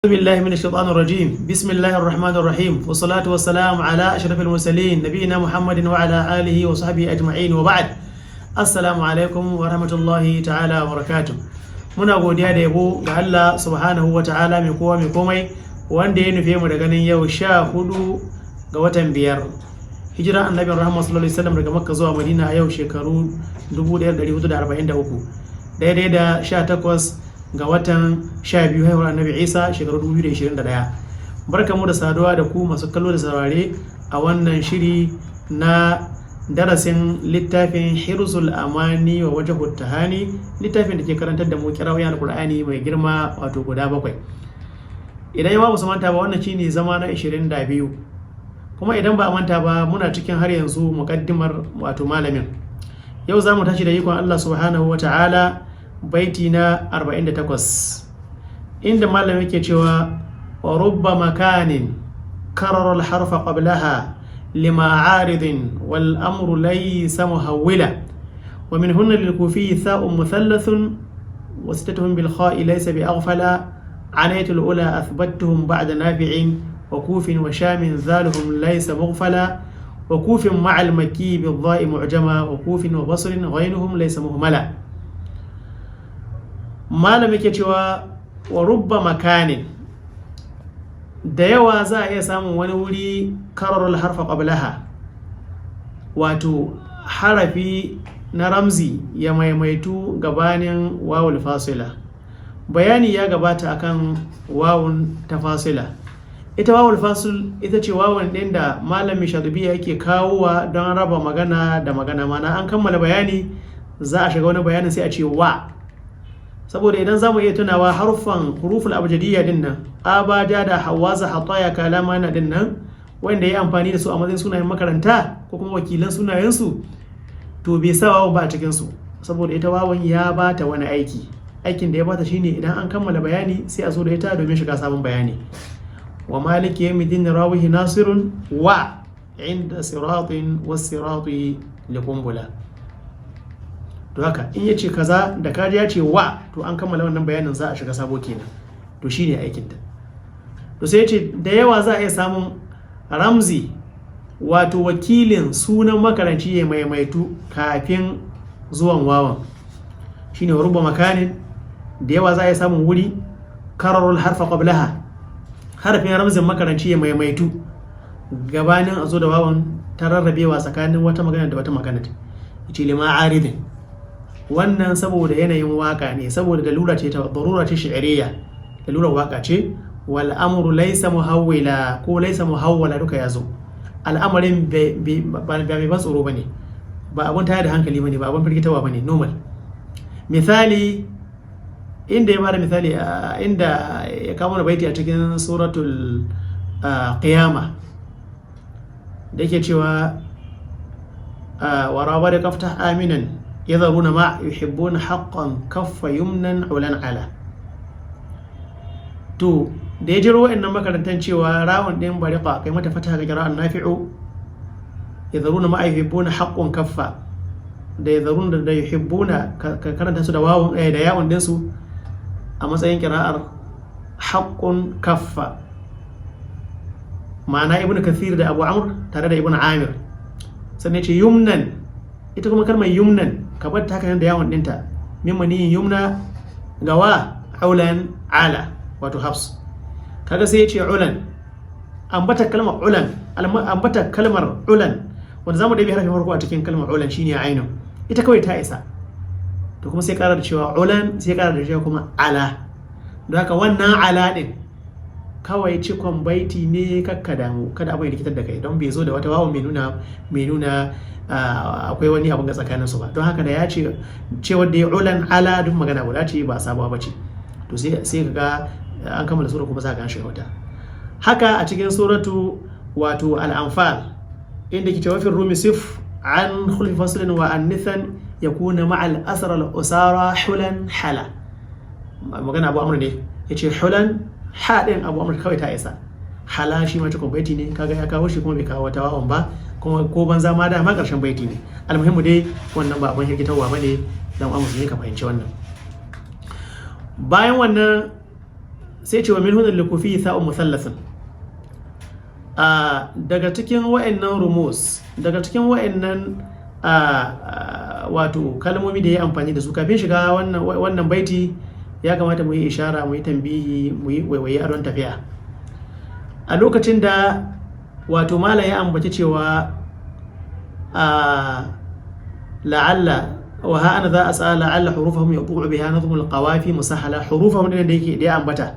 أعوذ بالله من الشيطان الرجيم بسم الله الرحمن الرحيم والصلاة والسلام على أشرف المرسلين نبينا محمد وعلى آله وصحبه أجمعين وبعد السلام عليكم ورحمة الله تعالى وبركاته. muna godiya da yabo ga Allah subhanahu wa ta'ala mai kowa mai komai wanda ya nufe mu da ganin yau 14 ga watan biyar hijira annabi Muhammad sallallahu alaihi wasallam daga Makka zuwa Madina a yau shekaru 1443 daidai da 18 ga watan 12 haihuwar annabi Isa shekaru 2021. Barkamu da saduwa da ku masu kallo da saurare a wannan shiri na darasin littafin Hirzul Amani wa Wajhut Tahani, littafin da ke karantar da mu kirawoyin Alkur'ani mai girma wato guda 7. Idan yawa su manta ba, wannan shine zama na 22, kuma idan ba a manta ba muna cikin har yanzu muqaddimar wato malamin. Yau za mu tashi da ikon Allah subhanahu wa ta'ala baiti na 48 inda malamin yake cewa wa rubba makanin karara al-harfa qablaha لمعارض والأمر ليس مهولا ومنهن للكوفي ثاء مثلث وستتهم بالخاء ليس بأغفلا عنيت الأولى أثبتهم بعد نافع وكوف وشام ذالهم ليس مغفلا وكوف مع المكي بالضاء معجما وكوف وبصر غينهم ليس مهملا. ما لم يكتوى ورب مكان da yawa za a iya samun wani wuri kararul harfa qablaha, wato harafi na ramzi ya maimaitu gabanin wawul fasila. Bayani ya gabata akan wawun tafasila. Ita wawul fasil ita ce wawun din da malami Shatibi yake kawowa don raba magana da magana. Mana an kammala bayani za a shiga wani bayanin sai a ce wa, saboda idan za mu iya tunawa harufan huruful abjadiyya din nan abada da hawaza hataya kalama na din nan wanda ya amfani da su a matsayin sunayen makaranta ko kuma wakilan sunayensu, to bai sa wawan ba a cikin su, saboda ita wawan ya bata wani aikin da ya bata shine idan an kammala bayani sai a zo da ita domin shiga sabon bayani. Wa maliki yawmiddin rawihi nasirun wa inda siratin was sirati liqumbula. To haka in yace kaza da kaji ya ce wa, to an kammala wannan bayanin za a shiga sabo kenan, to shine aikin ta. To sai yace da yawa za a iya samun ramzi wato wakilin sunan makaranci ya maimaitu kafin zuwan wawan, shine rubba makanin. Da yawa za a iya samun wuri kararul harfa qablaha, harfin ramzin makaranci ya maimaitu gabanin a zo da wawan, ta rarrabewa tsakanin wata magana da wata magana. Yace lima aridin, wannan saboda yanayin waka ne, saboda darura ce shi'ariyya, dalurar waka ce. Wal amru laysa muhawwila ko laysa muhawwala duka yazo. Al'amarin ba mai ban tsoro bane, ba abun tayar da hankali bane, ba abun firgitarwa bane, normal. Misali inda ya bada misali inda ya kawo mana baiti a cikin suratul qiyama da yake cewa wa rawada kaftah aminan yadharuna ma yuhibbuna haqqan kaffa yumnan ulan ala. To da ya jiro wa'annan makarantan cewa rawun din bariqa kai mata fata ga qira'an nafi'u, yadharuna ma yuhibbuna haqqan kaffa, da yadharuna da yuhibbuna ka karanta su da wawun da yawun din su a matsayin qira'ar haqqun kaffa. ma'ana ibnu kathir da abu amr tare da ibnu amir. Sannan ce yumnan, ita kuma kalmar yumnan ka bar ta haka da yawon dinta, min maniyin yumna gawa ulan ala wato hafs. Kaga sai ya ce ulan, ambata kalmar ulan, ambata kalmar ulan wanda zamu da bi harafin farko a cikin kalmar ulan shine ainun, ita kawai ta isa. To kuma sai ƙara da cewa ulan, sai ƙara da cewa kuma ala. Don haka wannan ala din kawai cikon baiti ne, kakka damu, kada abin rikitar da kai, don bai zo da wata wawan mai nuna akwai wani abin ga tsakanin su ba. Don haka da ya ce wanda ya ulan ala duk magana guda ce, ba sabuwa ba ce. To sai ka ga an kammala sura kuma za ka shiga wata. Haka a cikin suratu wato al-anfal inda ke cewa fi rumi sif an khulfi faslin wa an nithan yakuna ma'al asr al-usara hulan hala. Magana abu amr ne yace hulan haɗin abu amur kawai ta isa. Hala shi ma cikon baiti ne, kaga ya kawo shi kuma bai kawo wata wawan ba, kuma ko banza ma dama ƙarshen baiti ne. Almuhimmu dai wannan ba abin hirgitarwa ba ne, dan amur ne ka fahimci wannan. Bayan wannan sai ce wa min hunal likufi tha'un muthallathun. Daga cikin wa'annan rumus, daga cikin wa'annan wato kalmomi da ya amfani da su kafin shiga wannan baiti, ya kamata mu yi ishara, mu yi tambihi, mu yi waiwaye a don tafiya. A lokacin da wato malam ya ambaci cewa la'alla wa ha ana za a sa la'alla hurufahum yaqu'u biha nazmul qawafi musahala, hurufahum din da yake da ya ambata,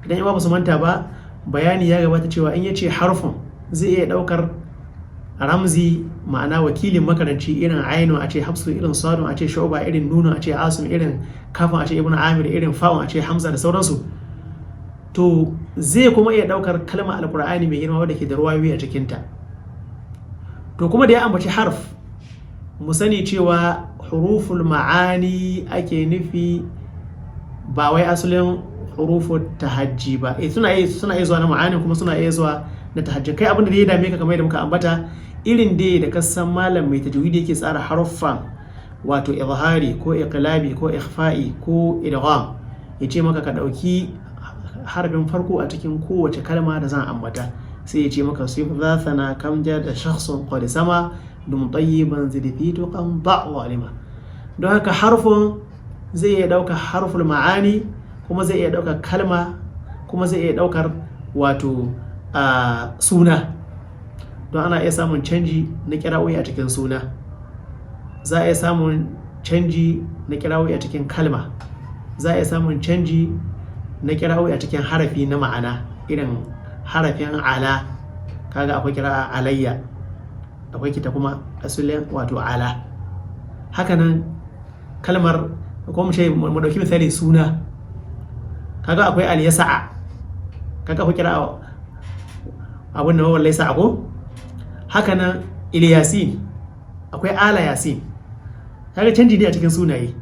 idan ba su manta ba bayani ya gabata cewa in yace harfun zai iya daukar ramzi, ma'ana wakilin makaranci irin ainu a ce hafsu, irin sadun a ce shu'ba, irin nunu a ce asim, irin kafin a ce ibnu amir, irin fa'un a ce hamza da sauransu. To zai kuma iya daukar kalmar alqur'ani mai girma wadda ke da ruwayoyi a cikinta. To kuma da ya ambaci harf, mu sani cewa huruful ma'ani ake nufi, ba wai asalin huruful tahajji ba. Suna iya zuwa na ma'ani kuma suna iya zuwa na tahajji. Kai abin da ya dame ka kamar yadda muka ambata, irin dai da kasan malam mai tajwidi yake tsara haruffan, wato izhari ko iqlabi ko ikhfa'i ko idgham, yace maka ka dauki harfin farko a cikin kowace kalma da zan ambata, sai ya ce maka sif za sana kam da shakhsun qad sama dum tayyiban zidfitu qam da' walima. Don haka harfin zai iya daukar harful ma'ani, kuma zai iya daukar kalma, kuma zai iya daukar wato suna. Don ana iya samun canji na kira'o'i a cikin suna, za a iya samun canji na kira'o'i a cikin kalma, za a iya samun canji na kira'o'i a cikin harafi na ma'ana, irin harafin ala, kaga akwai kira'a alayya, akwai kita kuma asulin wato ala. Hakanan kalmar, ko mu ce mu dauki misali suna, kaga akwai al-yasa'a, kaga akwai kira'a abun da wallahi sa'a ko. Hakanan Ilyasin, akwai ala yasin, kaga canji ne a cikin sunaye.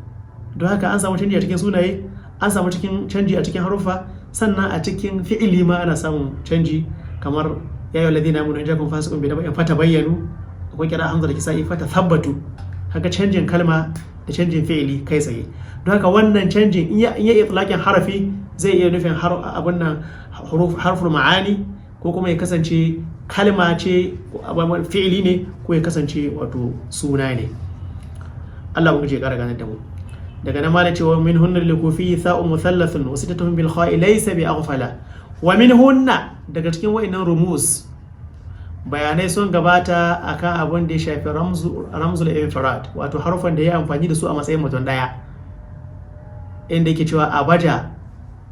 Don haka an samu canji a cikin sunaye, an samu cikin canji a cikin haruffa, sannan a cikin fi'ili ma ana samun canji, kamar ya yi ladina amanu in jakum fasiqun bi naba'in fatabayyanu, akwai kira hamza da kisa'i fatathabbatu. Haka canjin kalma da canjin fi'ili kai tsaye. Don haka wannan canjin in ya itlaqin harafi zai iya nufin abun nan harful ma'ani, ko kuma ya kasance kalma ce, fi'ili ne, ko ya kasance wato suna ne. Allah ubangiji ya kara ganar da mu. Daga nan ma da cewa min hunna lil kufi tha'un muthallathun wa sittatun bil kha'i laysa bi aghfala. Wa min hunna, daga cikin wa'innan rumus, bayanai sun gabata akan abin da ya shafi ramzul infirad, wato harufan da ya amfani da su a matsayin mutum daya, inda yake cewa abaja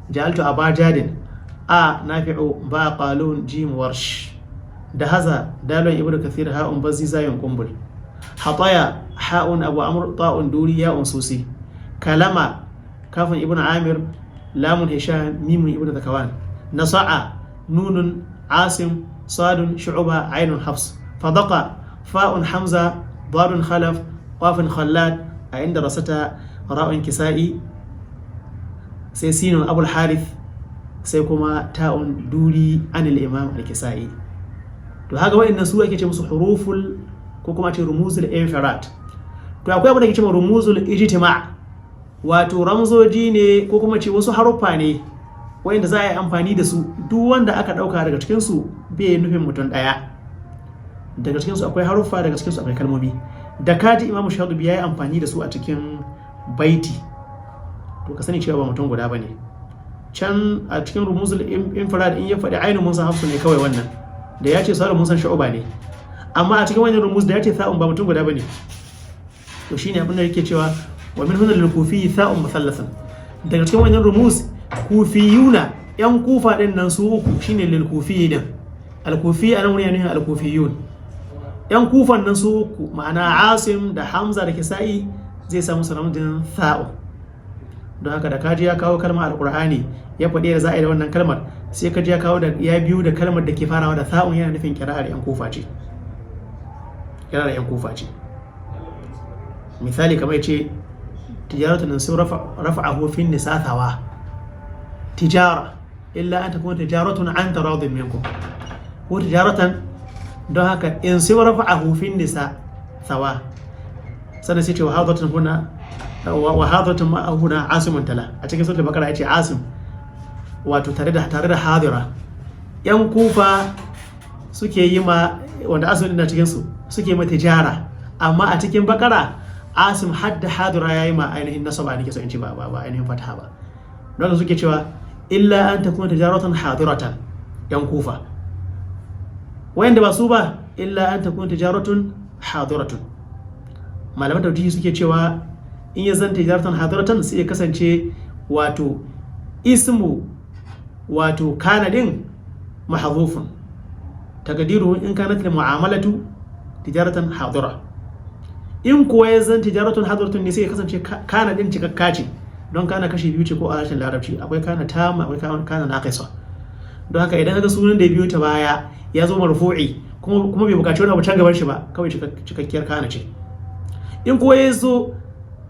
ja'altu abajadin, a nafi'u, ba qalun, jim warsh, da haza dalon ibnu kathir, ha'un bazzi zayun qumbul, hataya ha'un abu amr, ta'un duri, ya'un susi, kalama kafin ibnu amir, lamun hisham, mimun ibnu zakawan, nasa'a nunun asim, sadun shu'ba, ainun hafs, fadaqa fa'un hamza, dadun khalaf, qafun khallad, a inda rasata ra'un kisa'i, sai sinun abul harith, sai kuma ta'un duri anil imam al-kisa'i. To haka wa'annan su ake ce musu huruful, ko kuma ce rumuzul infirad. To akwai abin da ake ce rumuzul ijtima', wato ramzoji ne, ko kuma ce wasu haruffa ne wanda za a yi amfani da su, duk wanda aka dauka daga cikin su bai nufin mutum daya. Daga cikin su akwai haruffa, daga cikin su akwai kalmomi. Da kaji Imam Shatibi ya yi amfani da su a cikin baiti, to ka sani cewa ba mutum guda bane. Can a cikin rumuzul infirad in ya faɗi ainihin mun san hafsu ne kawai wannan, da ya ce sauran mun san shu'ba ne. Amma a cikin wannan rumuz da ya ce tha'un ba mutum guda bane. To shine abin da yake cewa wa min hunal kufi tha'un muthallathun. Daga cikin wannan rumuz, kufiyuna, yan kufa din nan su uku shine lil kufi din. Al kufi anan wani ne al kufiyun. Yan kufan nan su uku, ma'ana Asim da Hamza da Kisa'i, zai samu sanadin tha'u. Don haka da kaji ya kawo kalmar alqur'ani ya faɗi da za a yi da wannan kalmar, sai kaji ya kawo da ya biyu da kalmar da ke farawa da tha'un, yana nufin kira'ar yan kufa ce. Kira'ar yan kufa ce. Misali kamar yace tijaratun sun rafa'ahu fi nisa thawa, tijara illa an takuna tijaratun an taradin minkum, ko tijaratan. Don haka in sai rafa'ahu fi nisa thawa, sannan sai ce wa hadatun huna ma'ahuna asimun tala. A cikin suratul baqara yace asim wato tare da hadira. Yan Kufa suke yi ma wanda Asim na cikin su suke ma tijara, amma a cikin Bakara Asim hadda hadira yayi ma ainihin nasaba ne, ke so in ci ba ainihin fataha ba. Don suke cewa illa an takuna tijaratan hadiratan, yan Kufa. Wayanda ba su ba illa an takuna tijaratun hadiratun. Malaman tauhidi suke cewa in ya zanta tijaratan hadiratan sai ya kasance wato ismu wato kana din mahdhufun, taqdiruhu in kanat li mu'amalatu tijaratan hadira. In kuwa ya zanta tijaratun hadiratun ne sai ya kasance kana din cikakka ce, don kana kashi biyu ce ko a harshen larabci, akwai kana tama akwai kana naqisa. Don haka idan kaga sunan da ya biyo ta baya ya zo marfu'i kuma bai bukaci wani abu can gaban shi ba, kawai cikakkiyar kana ce. In kuwa ya zo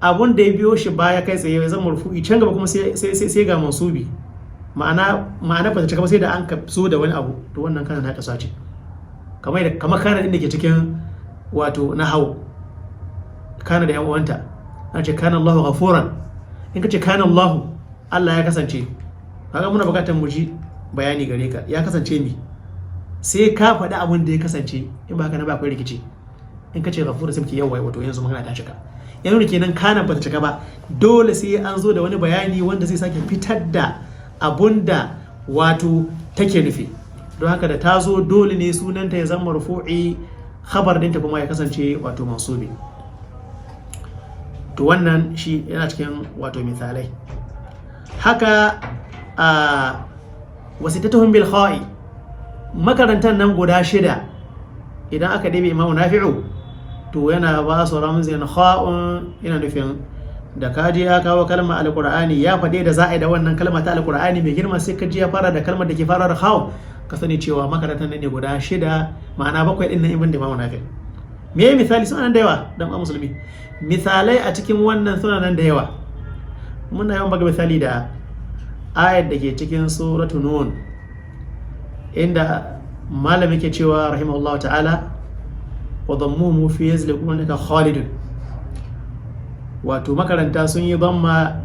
abun da ya biyo shi baya kai tsaye ya zama marfu'i, can gaba kuma sai ga mansubi, ma'ana ba ta cika ba sai da an ka so da wani abu, to wannan kana naqisa ce. Kamar kana din da ke cikin wato nahwu, kana da yan uwanta, an ce kana Allahu ghafuran. In ka ce kana Allahu, Allah ya kasance, kaga muna bukatar mu ji bayani gare ka, ya kasance mi, sai ka faɗi abin da ya kasance, in ba haka na ba akwai rikici. In ka ce ghafur sai yawa wato yanzu magana ta cika, yanzu kenan kana ba ta cika ba, dole sai an zo da wani bayani wanda zai sake fitar da abun da wato take nufi. Don haka da ta zo dole ne sunanta ya zama marfu'i, khabar ɗinta kuma ya kasance wato mansubi. To wannan shi yana cikin wato misalai. Haka a wasitatuhum bil kha'i, makarantar nan guda 6 idan aka ɗebe Imam Nafi'u to yana ba su ramzin kha'un, yana nufin da kaji ya kawo kalma alqur'ani ya faɗe da za a yi da wannan kalma ta alqur'ani mai girma, sai kaji ya fara da kalmar da ke fara da kha'u, ka sani cewa makarantar nan ne guda 6, ma'ana 7 din nan ibn da Imam Nafi'. Me misali suna nan da yawa dan musulmi, misalai a cikin wannan suna nan da yawa. Muna yawan baga misali da ayat da ke cikin suratu Nun, inda malami ke cewa rahimahullahu ta'ala wa dhammuhu fi yazliqunaka khalidun. Wato makaranta sun yi dhamma,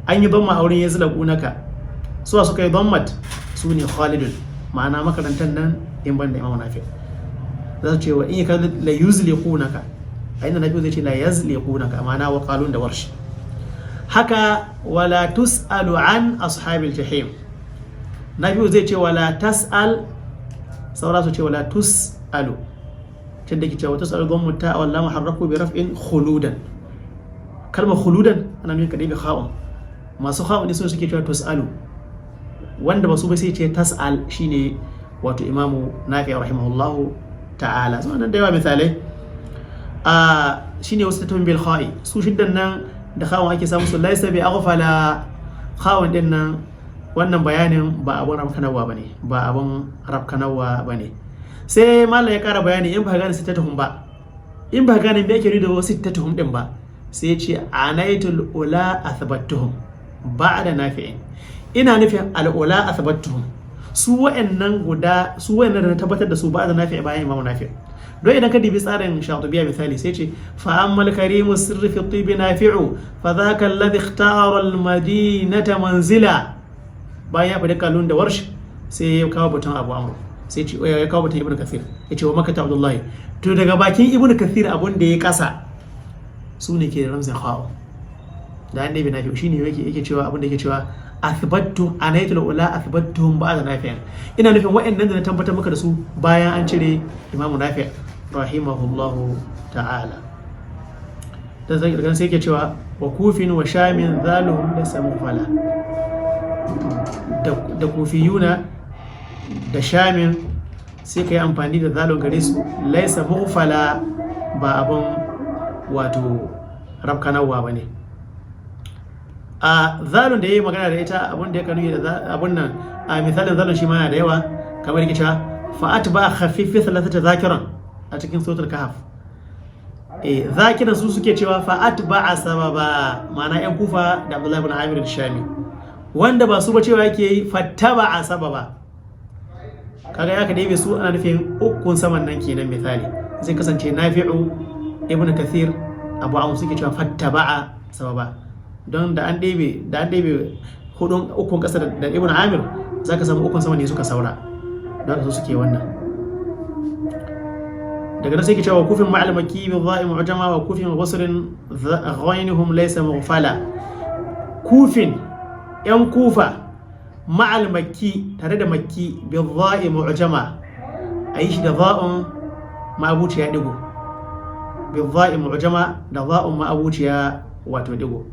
an yi dhamma a wurin yazliqunaka, suwa suka yi dhammat su ne khalidun, ma'ana makarantar nan in banda Imam Nafi'. Za su ce wa in ka la yuzliqunaka, a inda Nafi zai ce la yazliqunaka, ma'ana wa qalun da warshi. Haka wala tus'alu an ashabil jahim, Nafi zai ce wala tas'al, saura su ce wala tus'alu. Can da ke cewa tus'alu dhammu ta wal lam harraku bi raf'in khuludan. Kalmar khuludan ana nufin kadai bi kha'un, masu kha'un ne sun suke cewa tus'alu, wanda ba su ba sai ce tas'al, shine wato Imamu Nafi rahimahullahu ta'ala. So nan da yawa misalai shine wasitatuhum bil kha'i, su shiddan nan da khawun ake samu su laysa bi aghfala. Khawun din nan wannan bayanin ba abun rabkanawa bane, ba abun rabkanawa bane. Sai mallam ya kara bayani in ba gane sittatuhum ba, in ba gane me yake da sittatuhum din ba, sai ya ce anaitul ula athbattuhum ba'da Nafi'in, ina nufin al ula athbattuhum, su wa'annan da na tabbatar da su ba'da Nafi' bayan Imam Nafi'. Don idan ka dibi tsarin Shatibiya misali sai ce fa ammal karimu sirri fi tibi nafi'u fa dhaka alladhi ikhtara al madinata manzila. Bayan ya faɗi kalun da warsh sai ya kawo batun Abu Amr, sai ce ya kawo batun Ibn Kathir, ya ce wa makata Abdullahi. To daga bakin Ibn Kathir abun da ya kasa su ne ke da ramzin khaw da annabi Nafi', shine yake cewa abun da yake cewa athbattum anaitul ula athbattum ba'da Nafi', ina nufin wa'annan da na tabbatar maka da su bayan an cire Imam Nafi' rahimahullahu ta'ala. Dan sai daga sai yake cewa wa kufin wa shamin zaluhum laysa mughfala, da kufiyuna da shamin sai kai amfani da zalun gare su, laysa mughfala ba abun wato rabkanawa bane. A zalun da ya yi magana da ita, abun da ya kanu da abun nan, a misalin zalun shi ma da yawa, kamar yake cewa fa'at ba khaffifi salatata zakiran a cikin suratul kahf. Zakiran su suke cewa fa'at ba sababa, ma'ana yan Kufa da Abdullahi ibn Amir al-Shami, wanda ba su ba cewa yake yi fattaba sababa. Kaga ya ka dai su ana nufin ukun saman nan kenan. Misali zai kasance Nafi'u, Ibn Kathir, Abu Amr suke cewa fattaba sababa, don da an ɗebe ukun kasa da ibn amir zaka samu ukun sama ne suka saura don su suke wannan. daga nan sai ke cewa kufin ma'al makki bi dha'i mu'jama wa kufin ghusrin ghaynihum laysa mughfala. Kufin yan kufa ma'al makki tare da makki bi dha'i mu'jama ayi shi da dha'un ma'abuciya digo, bi dha'i mu'jama da dha'un ma'abuciya wato digo.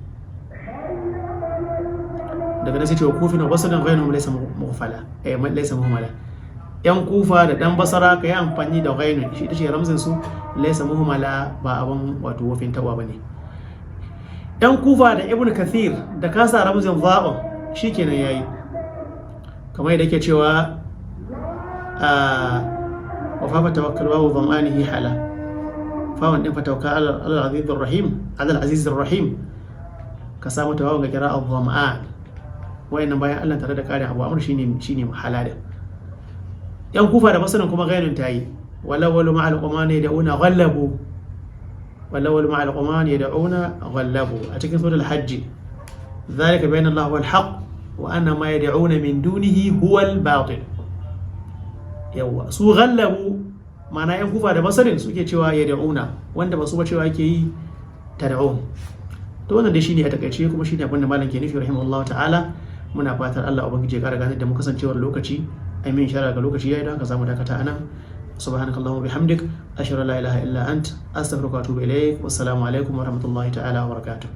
daga nan sai ce wa kufin ghusrin ghaynihum laysa mughfala laysa muhmala. yan kufa da dan basara ka yi amfani da ghainun shi ita ce ramzin su laysa muhmala ba abin wato wafin tawa bane. yan kufa da ibn kathir da kasa ramzin dha'un shikenan yayi kamar yadda yake cewa wa fa tawakkal wa dhamanihi hala fa wannan fa tawakkal ala al-aziz ar-rahim ka samu tawakkal ga qira'a dhama'an wayannan bayan Allah tare da kare abu amr shine halalin. yan kufa da basarin kuma gainun tayi walawwalu ma'al qumani yad'una ghallabu ghallabu a cikin suratul hajj dhalika bayna Allah wal haqq wa anna ma yad'una min dunihi huwa al batil. yawa su ghallabu ma'ana yan kufa da basarin suke cewa yad'una wanda ba su ba cewa yake yi tad'un. to wannan dai shine a takaice kuma shine abin da malam ke nufi rahimahullahu ta'ala. muna fatar Allah ubangiji ya kara gane da mu kasancewar lokaci amin shara ga lokaci yayi don haka zamu dakata anan. subhanakallahumma bihamdik ashhadu an la ilaha illa ant astaghfiruka wa atubu ilaik. wassalamu alaikum wa rahmatullahi ta'ala wa barakatuh.